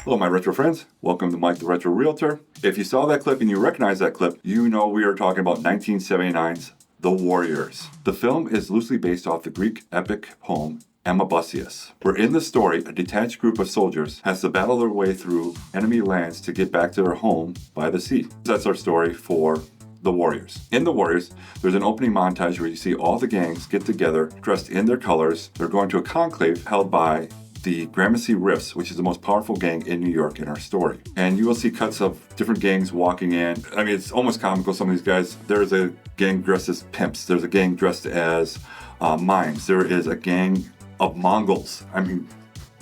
Hello, my retro friends. Welcome to Mike the Retro Realtor. If you saw that clip and you recognize that clip, you know we are talking about 1979's The Warriors. The film is loosely based off the Greek epic poem Amabusius, where in the story, a detached group of soldiers has to battle their way through enemy lands to get back to their home by the sea. That's our story for The Warriors. In The Warriors, there's an opening montage where you see all the gangs get together, dressed in their colors. They're going to a conclave held by the Gramercy Riffs, which is the most powerful gang in New York in our story. And you will see cuts of different gangs walking in. I mean, it's almost comical, some of these guys. There's a gang dressed as pimps. There's a gang dressed as mimes. There is a gang of Mongols. I mean,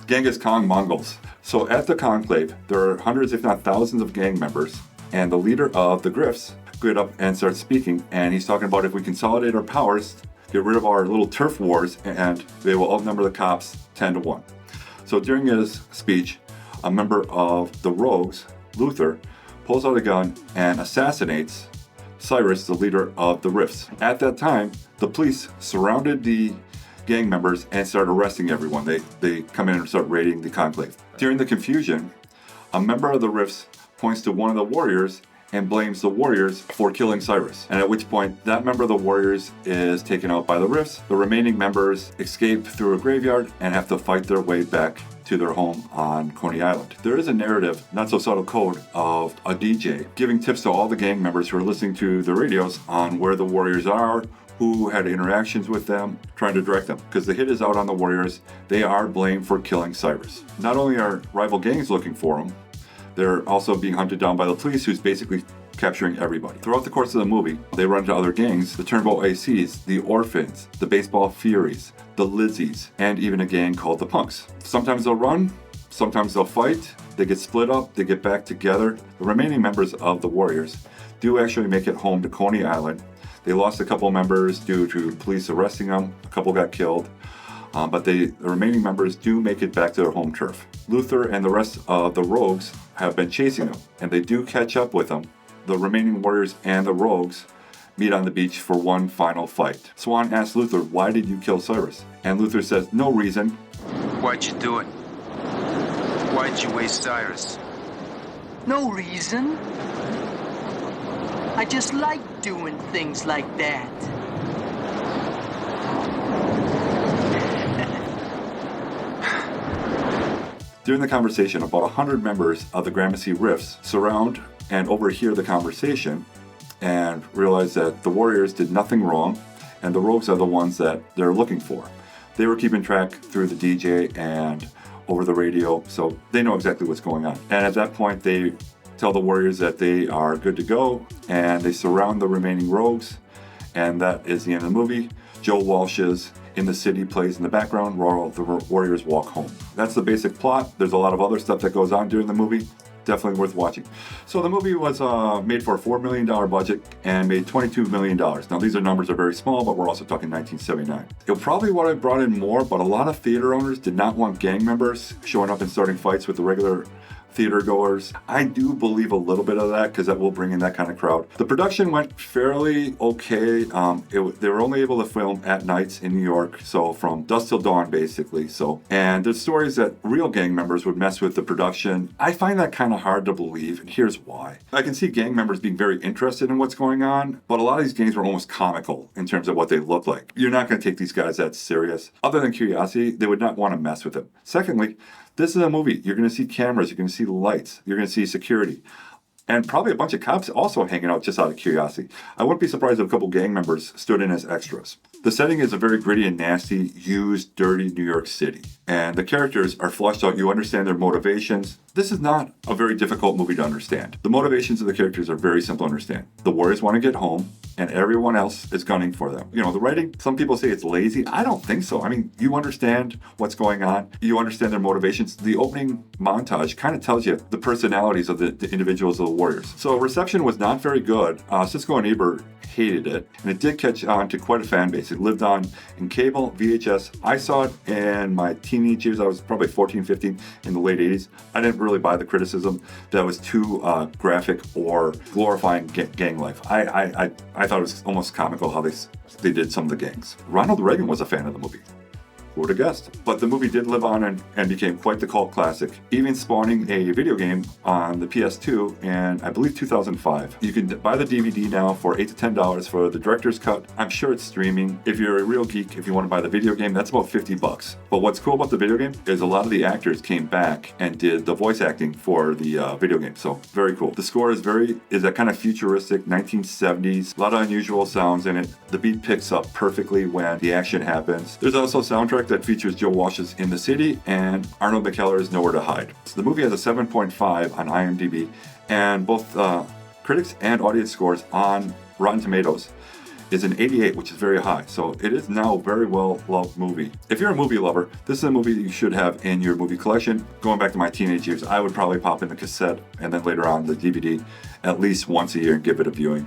Genghis Khan Mongols. So at the conclave, there are hundreds, if not thousands, of gang members. And the leader of the Griffs get up and starts speaking. And he's talking about if we consolidate our powers, get rid of our little turf wars, and they will outnumber the cops 10-1. So during his speech, a member of the Rogues, Luther, pulls out a gun and assassinates Cyrus, the leader of the Riffs. At that time, the police surrounded the gang members and started arresting everyone. They come in and start raiding the conclave. During the confusion, a member of the Riffs points to one of the warriors and blames the warriors for killing Cyrus. And at which point, that member of the warriors is taken out by the Riffs. The remaining members escape through a graveyard and have to fight their way back to their home on Coney Island. There is a narrative, not so subtle code, of a DJ giving tips to all the gang members who are listening to the radios on where the warriors are, who had interactions with them, trying to direct them. Because the hit is out on the warriors. They are blamed for killing Cyrus. Not only are rival gangs looking for them, they're also being hunted down by the police, who's basically capturing everybody. Throughout the course of the movie, they run into other gangs, the Turnboat ACs, the Orphans, the Baseball Furies, the Lizzies, and even a gang called the Punks. Sometimes they'll run, sometimes they'll fight, they get split up, they get back together. The remaining members of the Warriors do actually make it home to Coney Island. They lost a couple members due to police arresting them, a couple got killed. But the remaining members do make it back to their home turf. Luther and the rest of the Rogues have been chasing them, and they do catch up with them. The remaining warriors and the Rogues meet on the beach for one final fight. Swan asks Luther, "Why did you kill Cyrus?" And Luther says, "No reason." Why'd you do it? Why'd you waste Cyrus? No reason. I just like doing things like that. During the conversation, about 100 members of the Gramercy Riffs surround and overhear the conversation and realize that the warriors did nothing wrong and the Rogues are the ones that they're looking for. They were keeping track through the DJ and over the radio, so they know exactly what's going on. And at that point, they tell the warriors that they are good to go, and they surround the remaining Rogues, and that is the end of the movie. Joe Walsh's In the City plays in the background while the warriors walk home. That's the basic plot. There's a lot of other stuff that goes on during the movie. Definitely worth watching. So the movie was made for a $4 million budget and made $22 million. Now these numbers are very small, but we're also talking 1979. It probably would have brought in more, but a lot of theater owners did not want gang members showing up and starting fights with the regular theater goers. I do believe a little bit of that because that will bring in that kind of crowd. The production went fairly okay. They were only able to film at nights in New York, so from dusk till dawn basically. And there's stories that real gang members would mess with the production. I find that kind of hard to believe, and here's why. I can see gang members being very interested in what's going on, but a lot of these gangs were almost comical in terms of what they look like. You're not going to take these guys that serious. Other than curiosity, they would not want to mess with them. Secondly, this is a movie. You're going to see cameras. You're going to see lights. You're going to see security. And probably a bunch of cops also hanging out just out of curiosity. I wouldn't be surprised if a couple gang members stood in as extras. The setting is a very gritty and nasty, used, dirty New York City. And the characters are fleshed out. You understand their motivations. This is not a very difficult movie to understand. The motivations of the characters are very simple to understand. The warriors want to get home, and everyone else is gunning for them. You know, the writing, some people say it's lazy. I don't think so. I mean, you understand what's going on. You understand their motivations. The opening montage kind of tells you the personalities of the individuals of the warriors. So reception was not very good. Cisco and Ebert hated it, and it did catch on to quite a fan base. It lived on in cable, VHS. I saw it in my teenage years. I was probably 14, 15 in the late 80s. I didn't really buy the criticism that was too graphic or glorifying gang life. I thought it was almost comical how they did some of the gangs. Ronald Reagan was a fan of the movie. Who would have guessed? But the movie did live on and became quite the cult classic, even spawning a video game on the PS2 in, I believe, 2005. You can buy the DVD now for $8 to $10 for the director's cut. I'm sure it's streaming. If you're a real geek, if you want to buy the video game, that's about $50. But what's cool about the video game is a lot of the actors came back and did the voice acting for the video game. So very cool. The score is that kind of futuristic 1970s. A lot of unusual sounds in it. The beat picks up perfectly when the action happens. There's also a soundtrack that features Joe Walsh's In the City and Arnold McKellar's Nowhere to Hide. So the movie has a 7.5 on IMDb, and both critics and audience scores on Rotten Tomatoes is an 88, which is very high. So it is now a very well-loved movie. If you're a movie lover, this is a movie that you should have in your movie collection. Going back to my teenage years, I would probably pop in the cassette and then later on the DVD at least once a year and give it a viewing.